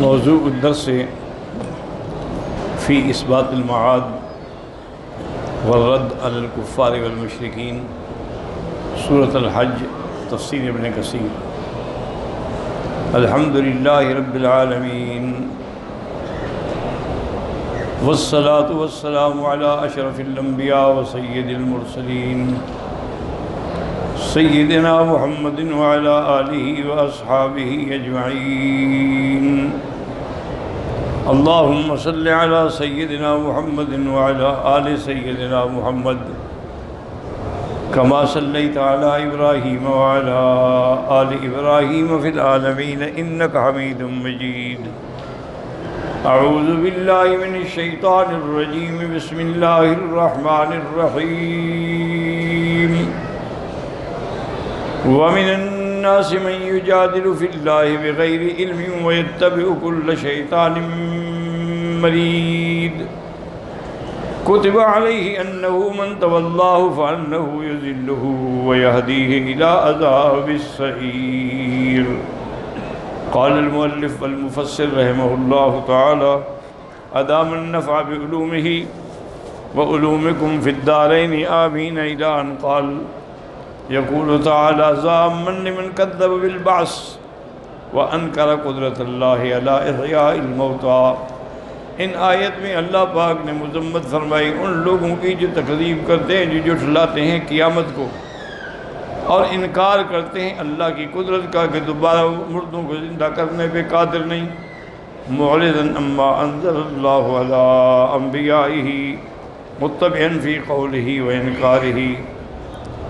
موضوع الدرس في إثبات المعاد والرد على الكفار والمشركين سورة الحج تفسير ابن كثير. الحمد لله رب العالمين والصلاة والسلام على أشرف الأنبياء وسيد المرسلين سيدنا محمد وعلى آله وأصحابه أجمعين. اللهم صل على سيدنا محمد وعلى آل سيدنا محمد كما صليت على إبراهيم وعلى آل إبراهيم في العالمين إنك حميد مجيد. أعوذ بالله من الشيطان الرجيم. بسم الله الرحمن الرحيم. ومن الناس من يجادل في الله بغير علم ويتبع كل شيطان مريد. كتب عليه أنه من تولاه فأنه يذله ويهديه إلى عذاب السعير. قال المؤلف والمفسر رحمه الله تعالى أدام النفع بعلومه وعلومكم في الدارين آمين إلى أن قال يقول تعالى ضامن لمن كذب بالبعث وأنكر قدرة الله على إحياء الموتى. ان آیت میں اللہ پاک نے مذمت فرمائی ان لوگوں کی جو تکذیب کرتے ہیں، جو جھٹلاتے ہیں قیامت کو اور انکار کرتے ہیں اللہ کی قدرت کا کہ دوبارہ مردوں کو زندہ کرنے پہ قادر نہیں. معرضا عما انزل اللہ علی انبیائہ متبعا فی قولہ وانکارہ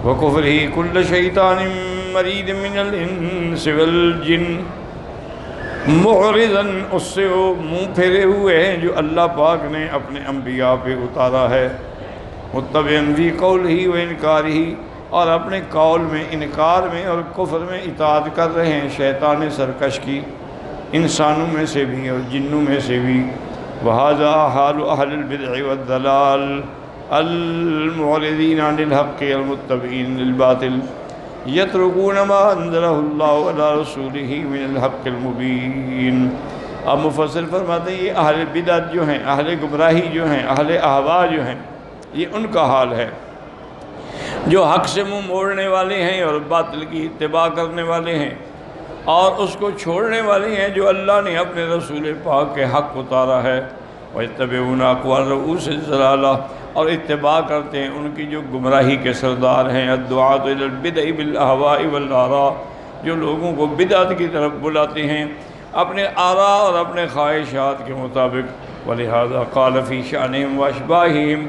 وکفرہ کل شیطان مرید من الانس والجن. معرضاً اس سے وہ منہ پھیرے ہوئے ہیں جو اللہ پاک نے اپنے انبیاء پہ اتارا ہے. متبعاً فی قولہ و انکارہ، اور اپنے قول میں، انکار میں اور کفر میں اطاعت کر رہے ہیں شیطان سرکش کی، انسانوں میں سے بھی اور جنوں میں سے بھی. وَهَذَا حَالُ أَهْلِ الْبِدْعِ وَالضَّلَالِ الْمُعْرِضِينَ عَنِ الْحَقِّ الْمُتَّبِعِينَ لِلْبَاطِلِ یترکون ما انزلہ اللہ علی رسولہ من الحق المبین. اب مفسر فرماتے ہیں یہ اہل بدعت جو ہیں، اہل گمراہی جو ہیں، اہل اہواء جو ہیں، یہ ان کا حال ہے جو حق سے منہ موڑنے والے ہیں اور باطل کی اتباع کرنے والے ہیں اور اس کو چھوڑنے والے ہیں جو اللہ نے اپنے رسول پاک کے حق اتارا ہے. وَيَتَّبِعُونَ أَقْوَالَ رُؤُوسِ الضَّلَالَةِ، اور اتباع کرتے ہیں ان کی جو گمراہی کے سردار ہیں. الدعاة إلى البدع بالأهواء والآراء، جو لوگوں کو بدعت کی طرف بلاتے ہیں اپنے آراء اور اپنے خواہشات کے مطابق. وَلِهَذَا قَالَ فِي شَأْنِهِمْ وَأَشْبَاهِهِمْ،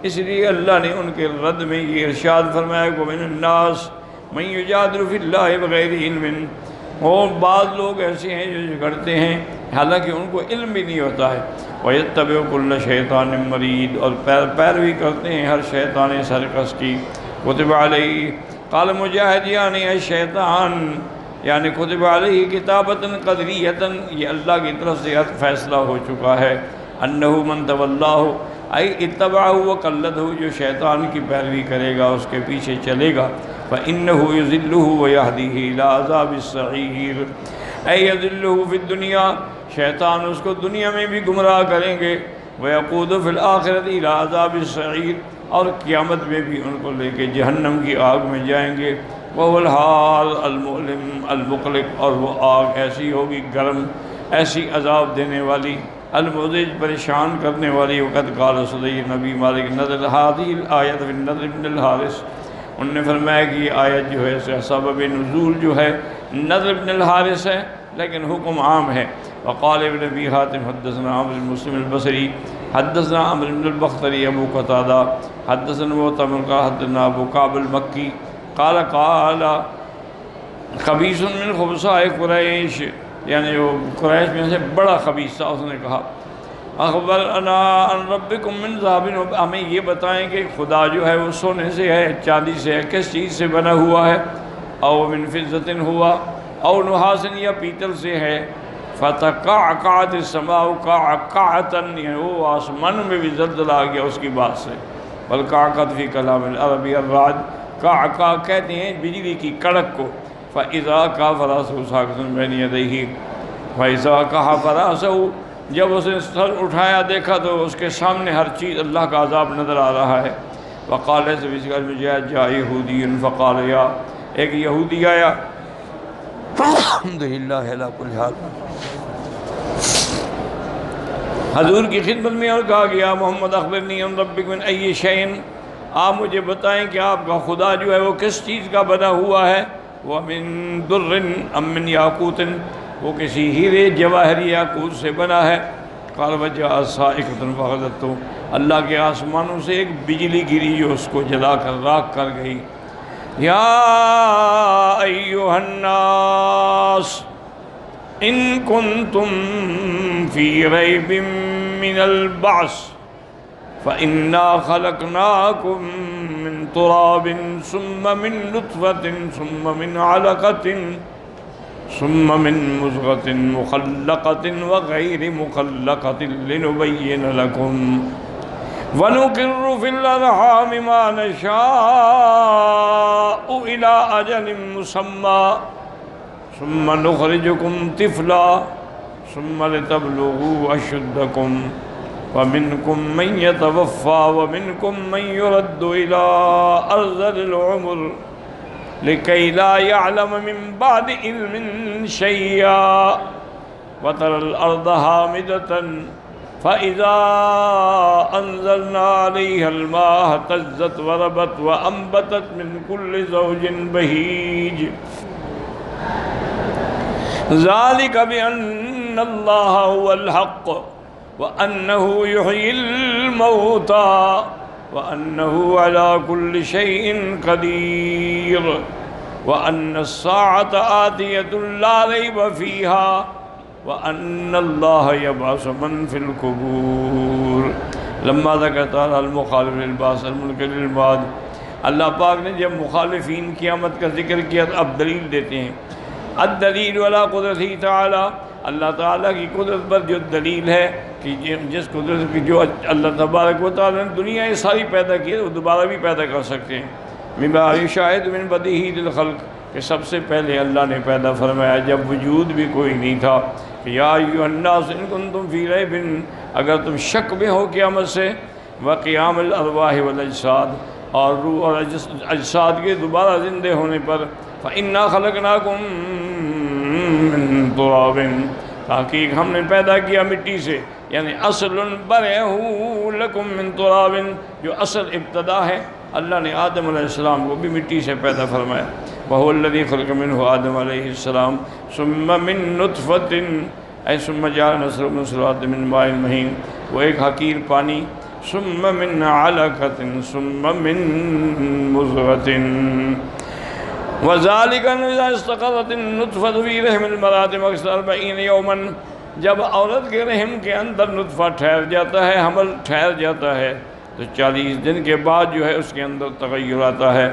اس لیے اللہ نے ان کے رد میں یہ ارشاد فرمایا کہ وَمِنَ النَّاسِ مَن يُجَادِلُ فِي اللَّهِ بِغَيْرِ عِلْمٍ. اور بعض لوگ ایسے ہیں جو جھگڑتے ہیں حالانکہ ان کو علم بھی نہیں ہوتا ہے. وَيَتَّبِعُ كُلَّ شَيْطَانٍ مَرِيدٍ، اور پیروی کرتے ہیں ہر شیطان سرکش کی. کتب علیہ، قال مجاہد یعنی الشیطان، یعنی کتب علیہ کتابۃ قدریۃ، یہ اللہ کی طرف سے فیصلہ ہو چکا ہے. انہ من تولاہ ای اتبعہ وقلدہ، جو شیطان کی پیروی کرے گا اس کے پیچھے چلے گا. فإنہ یضلہ ویہدیہ الی عذاب السعیر، ای یضلہ فی الدنیا، شیطان اس کو دنیا میں بھی گمراہ کریں گے. وَيَقُودُ فِي الْآخِرَةِ إِلَىٰ عَذَابِ السَّعِيرِ، اور قیامت میں بھی ان کو لے کے جہنم کی آگ میں جائیں گے. وَهُوَ الْحَالُ الْمُؤْلِمُ الْمُقْلِقُ، اور وہ آگ ایسی ہوگی گرم، ایسی عذاب دینے والی، المزج پریشان کرنے والی. وقت قال صدی نبی مالک نظر هذه الآیت فی النضر بن الحارث، انہوں نے فرمایا کہ یہ آیت جو ہے سبب نزول جو ہے نضر بن الحارث ہے لیکن حکم عام ہے. وقال ابن ابی حاتم حدثنا عمرو بن مسلم البصری حدثنا عمرو بن البختری ابو قتادہ حدثنا معتمر قال حدثنا ابو کعب المکی قال خبیث من خبثاء قریش، یعنی وہ قریش میں سے بڑا خبیث تھا. اس نے کہا اخبرنا عن ربکم من ذهب، ہمیں یہ بتائیں کہ خدا جو ہے وہ سونے سے ہے، چاندی سے ہے، کس چیز سے بنا ہوا ہے؟ او من فضۃ ہوا او نحاس، یا پیتل سے ہے. فتقعقعت السماء قعقعۃ، یعنی وہ آسمان میں بھی زلزلہ آ گیا اس کی بات سے. والقعقعۃ فی کلام العربی الرعد، قعقع کہتے ہیں بجلی کی کڑک کو. فَإِذَا كَافَرَ رَسُولُ صَلَّى اللَّهُ عَلَيْهِ وَسَلَّمَ فَإِذَا كَحَفَ رَأْسَهُ جب اس نے سر اٹھایا دیکھا تو اس کے سامنے ہر چیز اللہ کا عذاب نظر آ رہا ہے. وقال جاء یہودی فقال یا ایک یہودی آیا. الحمدللہ علی کل حال. حضور کی خدمت میں اور کہا گیا محمد اخبرنی عن ربک من ای شیء، آپ مجھے بتائیں کہ آپ کا خدا جو ہے وہ کس چیز کا بنا ہوا ہے. وَمِن دُرٍ أَم مِّن یاقوتٍ، وہ کسی ہیرے جواہر یاقوت سے بنا ہے. قال وجاء صاعقۃ فأخذته، اللہ کے آسمانوں سے ایک بجلی گری جو اس کو جلا کر راکھ کر گئی. یا ایھا الناس ان کنتم فی ریب من البعث فإنا خلقناکم من تراب ثم من نطفة ثم من علقة ثم من مضغة مخلقة وغير مخلقة لنبين لكم ونقر في الأرحام ما نشاء إلى أجل مسمى ثم نخرجكم طفلا ثم لتبلغوا أشدكم ومنكم من يتوفى ومنكم من يرد إلى أرذل العمر لكي لا يعلم من بعد علم شيئا وترى الأرض هامدة فإذا أنزلنا عليها الماء اهتزت وربت وأنبتت من كل زوج بهيج ذلك بأن الله هو الحق وأنه يحيي الموتى وأنه على كل شيء قدير وأن الساعة آتية لا ريب فيها وأن الله يبعث من في القبور. لما ذكر تعالى المخالف للبعث المنکر للبعث، اللہ پاک نے جب مخالفین قیامت کا ذکر کیا تو اب دلیل دیتے ہیں. الدلیل علی قدرتہ تعالی، اللہ تعالیٰ کی قدرت پر جو دلیل ہے کہ جس قدرت کی جو اللہ تبارک و تعالیٰ نے دنیا یہ ساری پیدا کی ہے وہ دوبارہ بھی پیدا کر سکتے ہیں. مما یشاہد من بدیہی الخلق، کہ سب سے پہلے اللہ نے پیدا فرمایا جب وجود بھی کوئی نہیں تھا. یا ایھا الناس ان کنتم فی ریب، اگر تم شک میں ہو قیامت سے، وقیام الارواح والاجساد، اور روح اور اجساد کے دوبارہ زندہ ہونے پر، فإنا خلقناکم من تراب، تحقیق ہم نے پیدا کیا مٹی سے، یعنی اصل برئہ لکم من تراب، جو اصل ابتدا ہے. اللہ نے آدم علیہ السلام کو بھی مٹی سے پیدا فرمایا. وَهُوَ الَّذِي خَلَقَ مِنْهُ آدم علیہ السلام ثُمَّ مِن نُطْفَةٍ أي ثُمَّ جَعَلَ نَسْلَهُ مِن سُلَالَةٍ مِن مَاءٍ مَهِينٍ، وہ ایک حقیر پانی. ثُمَّ مِن عَلَقَةٍ ثُمَّ مِن مُضْغَةٍ وَذَلِكَ إِذَا اسْتَقَرَّتِ النُّطْفَةُ فِي رَحْمِ الْمَرْأَةِ أَكْثَرَ 40 يَوْمًا، جب عورت کے رحم کے اندر نطفہ ٹھہر جاتا ہے، حمل ٹھہر جاتا ہے، تو 40 دن کے بعد جو ہے اس کے اندر تغیر آتا ہے.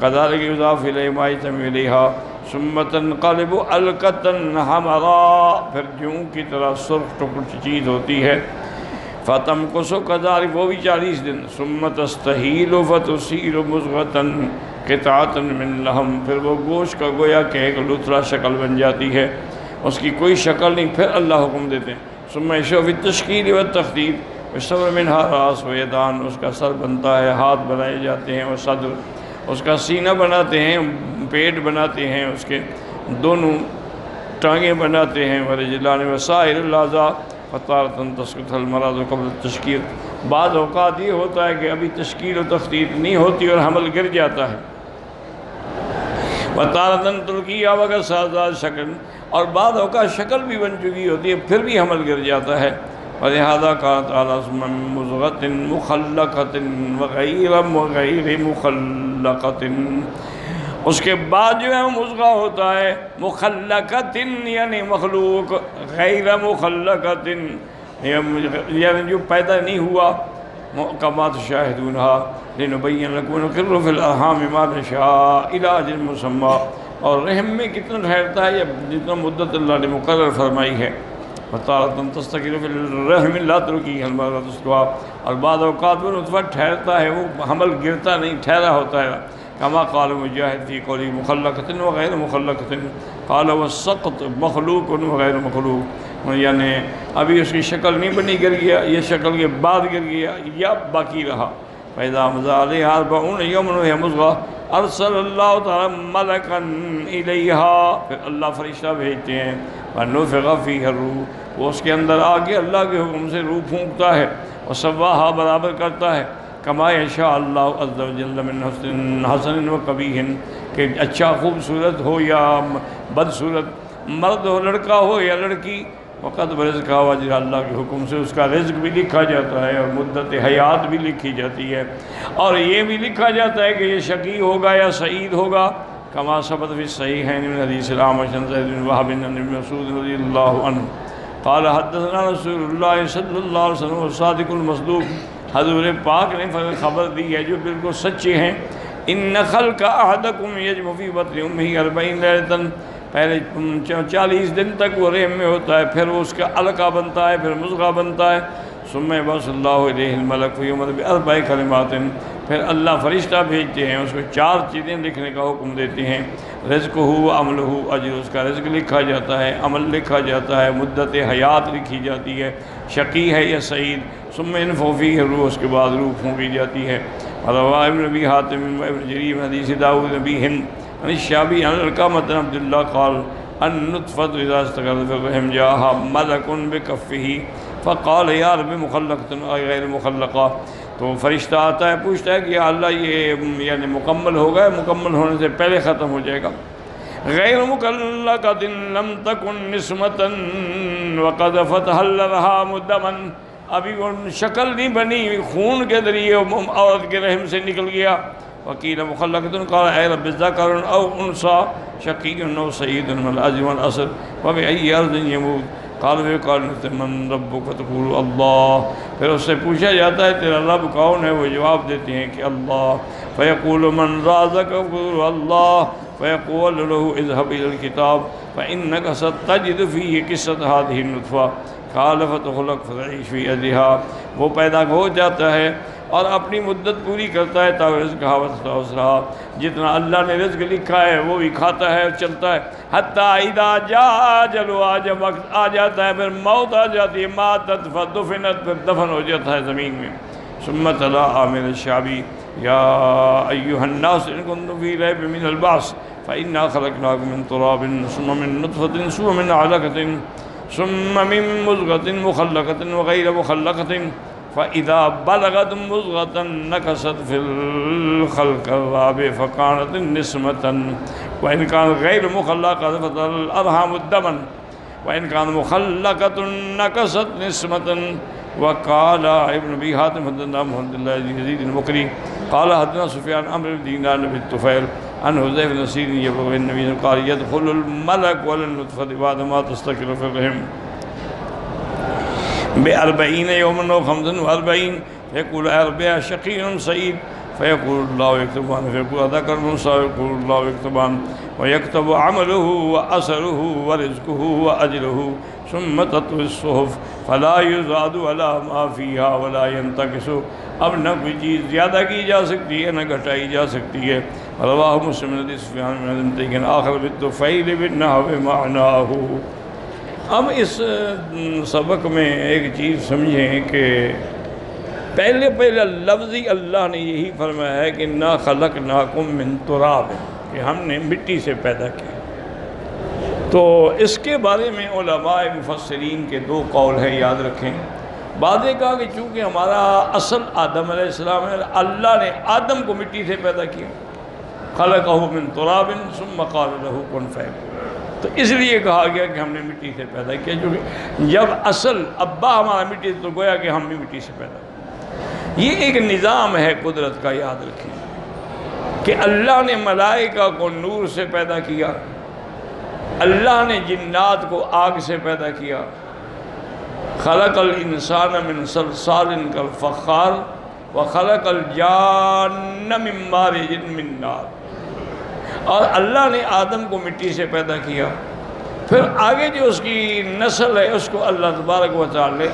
كذلك يضاف إليه ما يتم إليها ثم تنقلب علقة حمراء، پھر جوں کی طرح سرخ ٹکڑ چیز ہوتی ہے. فتمكث كذلك، وہ بھی 40 دن. ثم تستحيل فتصير مضغة قطعة من لحم، پھر وہ گوشت کا گویا کہ ایک لتھڑا شکل بن جاتی ہے، اس کی کوئی شکل نہیں. پھر اللہ حکم دیتے ہیں ثم يشرع في التشكيل والتخطيط ويصور منها راس ويدان، اس کا سر بنتا ہے، ہاتھ بنائے جاتے ہیں، اور صدر، اس کا سینہ بناتے ہیں، پیٹ بناتے ہیں، اس کے دونوں ٹانگیں بناتے ہیں. ورجلان وسائر الاعضاء فتارة تسقط المرأة قبل التشکیل، بعض اوقات یہ ہوتا ہے کہ ابھی تشکیل و تخطیط نہیں ہوتی اور حمل گر جاتا ہے. وتارة ترکیہ وغیر سازاد شکل، اور بعض اوقات شکل بھی بن چکی ہوتی ہے پھر بھی حمل گر جاتا ہے. ولہذا قال تعالیٰ ثم من مضغة مخلقة وغیر مخلقة، اس کے بعد جو ہے مضغہ ہوتا ہے مخلقة یعنی مخلوق، غیر مخلقة یعنی جو پیدا نہیں ہوا. كما تشاہدونها لنبین لکم ونقر فی الارحام ما نشاء الی اجل مسمى، اور رحم میں کتنا ٹھہرتا ہے یا جتنا مدت اللہ نے مقرر فرمائی ہے. وَتَارَةً تَسْتَقِرُّ فِي الرَّحْمِ لَا تُرْكِيهَا الْمَرْأَةُ تُسْقَى، اور بعض اوقات وہ نطفہ ٹھہرتا ہے، وہ حمل گرتا نہیں، ٹھہرا ہوتا ہے. كما قال مجاہد فی قولی مخلقة وغیر مخلقة، قال والسقط مخلوق وغیر مخلوق، یعنی ابھی اس کی شکل نہیں بنی، گر گیا، یہ شکل کے بعد گر گیا یا باقی رہا۔ فَإِذَا مَضَىٰ عَلَيْهَا 40 يَوْمًا وَهِيَ مُضْغَةٌ أَرْسَلَ اللَّهُ تَعَالَىٰ مَلَكًا إِلَيْهَا، پھر اللہ فرشتہ بھیجتے ہیں، فَنُفِخَ فِيهِ الرُّوحُ، وہ اس کے اندر آ کے اللہ کے حکم سے روح پھونکتا ہے، وَسَوَّاهَا برابر کرتا ہے، کما یشاء اللہ عز وجل من حسن و قبیح، کہ اچھا خوبصورت ہو یا بدصورت، مرد ہو لڑکا ہو یا لڑکی، وقت برزق واجر، اللہ کے حکم سے اس کا رزق بھی لکھا جاتا ہے اور مدت حیات بھی لکھی جاتی ہے، اور یہ بھی لکھا جاتا ہے کہ یہ شقی ہوگا یا سعید ہوگا، کما ثبت فی الصحیحین من حدیث الأعمش عن زید بن وهب عن ابن مسعود رضی اللہ عنہ قال حدثنا رسول اللہ صلی اللہ علیہ وسلم والصادق المصدوق، حضور پاک نے خبر دی ہے جو بالکل سچے ہیں، ان خلق احدکم یجمع فی بطن امہ 40 لیلۃ، پہلے 40 دن تک وہ رحم میں ہوتا ہے، پھر وہ اس کا علقہ بنتا ہے، پھر مضغہ بنتا ہے، ثم یبعث اللہ الیہ الملک فیؤمر باربع کلمات، پھر اللہ فرشتہ بھیجتے ہیں، اس کو 4 چیزیں لکھنے کا حکم دیتے ہیں، رزقہ و عملہ، اجر، اس کا رزق لکھا جاتا ہے، عمل لکھا جاتا ہے، مدت حیات لکھی جاتی ہے، شقی ہے یا سعید، ثم ينفخ فیہ الروح، اس کے بعد روح پھونکی جاتی ہے۔ رواه ابن ابی حاتم و ابن جریر من حدیث داؤد بن ہند عن الشعبی عن علقمۃ بن عبد اللہ قال النطفۃ اذا استقرت في الرحم جاءها ملک بکفہ فقال یا رب مخلقۃ غیر مخلقہ، تو فرشتہ آتا ہے پوچھتا ہے کہ یا اللہ یہ یعنی مکمل ہوگا، مکمل ہونے سے پہلے ختم ہو جائے گا، غیر مخلقۃ لم تکن نسمۃ وقد فتحل لها مدما، ابھی وہ شکل نہیں بنی، خون کے ذریعے عورت کے رحم سے نکل گیا، وقیل مخلقۃ قال اے رب ذکر او انثى شقی او سعید والعجم والاصل وبأي ارض يموت قال وقال من ربك تقول اللہ، پھر اس سے پوچھا جاتا ہے تیرا رب کون ہے، وہ جواب دیتے ہیں کہ اللہ، فیقول من رازقك تقول اللہ، فیقول له اذهب الى الكتاب فانك ستجد فيه قصة هذه النطفة قال فتخلق فتعيش في أهلها، وہ پیدا ہو جاتا ہے اور اپنی مدت پوری کرتا ہے، تاکہ رزق رہا، جتنا اللہ نے رزق لکھا ہے وہ بھی کھاتا ہے اور چلتا ہے، حتیٰ اذا جاء اجلها، جب وقت آ جاتا ہے، پھر موت آ جاتی ہے، ماتت فدفنت، پھر دفن ہو جاتا ہے زمین میں۔ ثم تلا عامر الشعبی یا ایہا الناس ان کنتم فی ریب من البعث فإنا خلقناکم من تراب ثم من نطفة ثم من علقة ثم من مضغة مخلقة وغير مخلقة فإذا بلغت مضغة نكست في الخلق الرابع فكانت نسمة وإن كانت غير مخلقة فظل الأرحام الدما وإن كانت مخلقة نكست نسمة۔ وقال ابن ابي حاتم حدثنا محمد الله بن يزيد المقري قال حدثنا سفيان عن عمرو بن دينار بن الطفيل عن حذيفة بن أسيد يبلغ النبي قال يدخل الملك ولا النطفة بعد ما تستقر في الرحم ب40 يوما و45 فيقول أربع شقي سعيد فيقول الله يكتبان، فيقول ذكر موسى يقول الله يكتبان، ويكتب عمله وأثره ورزقه وأجله ثم تطوي الصحف فلا يزاد ولا ما فيها ولا ينتقص، اب نہ کوئی چیز زیادہ کی جا سکتی ہے نہ گھٹائی جا سکتی ہے۔ رواہ مسلم حدیث سفیان بن منتقن آخر بالطفیل بالنحو معناہ۔ اب اس سبق میں ایک چیز سمجھیں کہ پہلے لفظی اللہ نے یہی فرمایا ہے کہ نا خلقناکم من تراب، کہ ہم نے مٹی سے پیدا کیا، تو اس کے بارے میں علماء مفسرین کے 2 قول ہیں، یاد رکھیں۔ بعد نے کہا کہ چونکہ ہمارا اصل آدم علیہ السلام ہے، اللہ نے آدم کو مٹی سے پیدا کیا، خلقہ من تراب ثم قال له کن فیکون، تو اس لیے کہا گیا کہ ہم نے مٹی سے پیدا کیا، کیونکہ جب اصل ابا ہمارا مٹی تو گویا کہ ہم بھی مٹی سے پیدا کیا۔ یہ ایک نظام ہے قدرت کا، یاد رکھیں کہ اللہ نے ملائکہ کو نور سے پیدا کیا، اللہ نے جنات کو آگ سے پیدا کیا، خلق الانسان من صلصال کالفخار وخلق الجان من مارج من نار، اور اللہ نے آدم کو مٹی سے پیدا کیا، پھر آگے جو اس کی نسل ہے اس کو اللہ تبارک و تعالی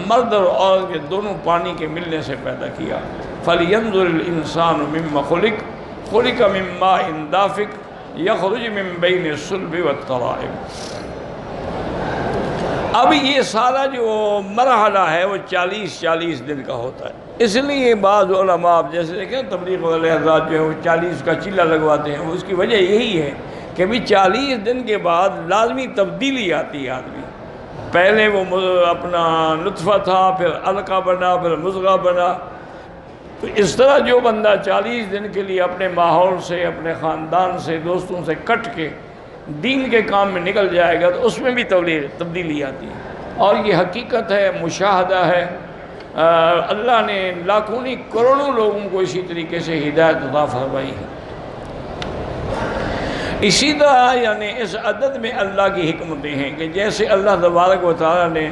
مرد اور عورت کے دونوں پانی کے ملنے سے پیدا کیا۔ فَلْيَنْظُرِ الْإِنسَانُ مِمَّا خُلِقَ خُلِقَ مِن مَّاءٍ دَافِقٍ، یخرج من بین الصلب والترائب۔ اب یہ سارا جو مرحلہ ہے وہ 40 دن کا ہوتا ہے۔ اس لیے بعض علماء آپ جیسے دیکھیں تبلیغ والے حضرات جو ہے وہ 40 کا چلہ لگواتے ہیں، اس کی وجہ یہی ہے کہ بھی 40 دن کے بعد لازمی تبدیلی آتی ہے آدمی۔ پہلے وہ اپنا نطفہ تھا، پھر علقہ بنا، پھر مضغہ بنا۔ تو اس طرح جو بندہ 40 دن کے لیے اپنے ماحول سے، اپنے خاندان سے، دوستوں سے کٹ کے دین کے کام میں نکل جائے گا تو اس میں بھی تبدیلی آتی ہے، اور یہ حقیقت ہے، مشاہدہ ہے۔ اللہ نے لاکھوں نہیں کروڑوں لوگوں کو اسی طریقے سے ہدایت عطا فرمائی ہے۔ اسی طرح یعنی اس عدد میں اللہ کی حکمتیں ہیں کہ جیسے اللہ تبارک و تعالیٰ نے،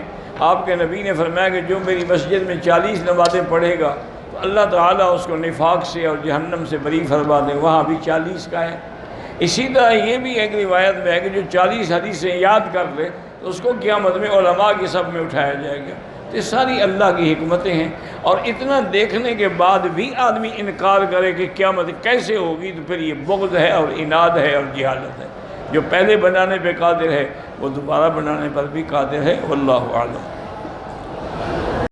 آپ کے نبی نے فرمایا کہ جو میری مسجد میں 40 نمازیں پڑھے گا تو اللہ تعالیٰ اس کو نفاق سے اور جہنم سے بری فرما دے، وہاں بھی 40 کا ہے۔ اسی طرح یہ بھی ایک روایت میں ہے کہ جو 40 حدیثیں یاد کر لے تو اس کو قیامت میں علماء کی صف میں اٹھایا جائے گا۔ تو یہ ساری اللہ کی حکمتیں ہیں، اور اتنا دیکھنے کے بعد بھی آدمی انکار کرے کہ قیامت کیسے ہوگی تو پھر یہ بغض ہے اور عناد ہے اور جہالت ہے۔ جو پہلے بنانے پہ قادر ہے وہ دوبارہ بنانے پر بھی قادر ہے۔ واللہ اعلم۔